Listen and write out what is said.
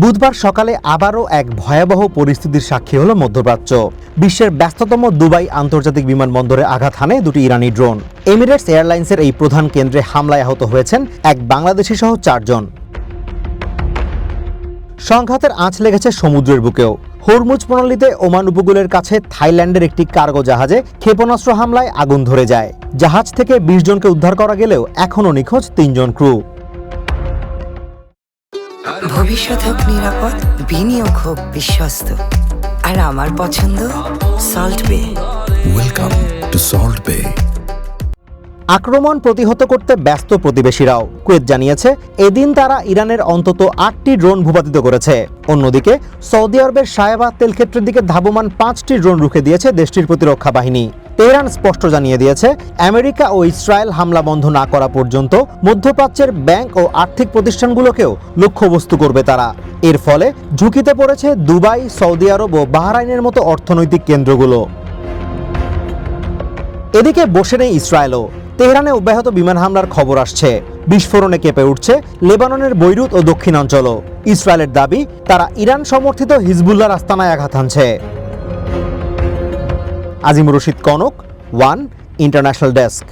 বুধবার সকালে আবারও এক ভয়াবহ পরিস্থিতির সাক্ষী হল মধ্যপ্রাচ্য। বিশ্বের ব্যস্ততম দুবাই আন্তর্জাতিক বিমানবন্দরে আঘাত হানে দুটি ইরানি ড্রোন। এমিরেটস এয়ারলাইন্সের এই প্রধান কেন্দ্রে হামলায় আহত হয়েছেন এক বাংলাদেশি সহ 4 জন। সংঘাতের আঁচ লেগেছে সমুদ্রের বুকেও। হরমুজ প্রণালীতে ওমান উপকূলের কাছে থাইল্যান্ডের একটি কার্গো জাহাজে ক্ষেপণাস্ত্র হামলায় আগুন ধরে যায়। জাহাজ থেকে 20 জনকে উদ্ধার করা গেলেও এখনও নিখোঁজ 3 জন ক্রু। ভবিষ্যৎ হোক নিরাপদ, বিনিয়োগ হোক বিশ্বস্ত, আর আমার পছন্দ সল্ট বে। ওয়েলকাম টু সল্ট বে। আক্রমণ প্রতিহত করতে ব্যস্ত প্রতিবেশীরাও। কুয়েত জানিয়েছে এদিন তারা ইরানের অন্তত 8টি ড্রোন ভূপাতিত করেছে। অন্যদিকে সৌদি আরবের শায়াবাদ তেলক্ষেত্রের দিকে ধাবমান 5টি ড্রোন রুখে দিয়েছে দেশটির প্রতিরক্ষা বাহিনী। তেহরান স্পষ্ট জানিয়ে দিয়েছে আমেরিকা ও ইসরায়েল হামলা বন্ধ না করা পর্যন্ত মধ্যপ্রাচ্যের ব্যাংক ও আর্থিক প্রতিষ্ঠানগুলোকেও লক্ষ্যবস্তু করবে তারা। এর ফলে ঝুঁকিতে পড়েছে দুবাই, সৌদি আরব ও বাহরাইনের মতো অর্থনৈতিক কেন্দ্রগুলো। এদিকে বসে নেই ইসরায়েলও। তেহরানে অব্যাহত বিমান হামলার খবর আসছে। বিস্ফোরণে কেঁপে উঠছে লেবাননের বৈরুত ও দক্ষিণাঞ্চলও। ইসরায়েলের দাবি তারা ইরান সমর্থিত হিজবুল্লাহর আস্তানায় আঘাত হানছে। Azimur Rashid Konok, one international desk.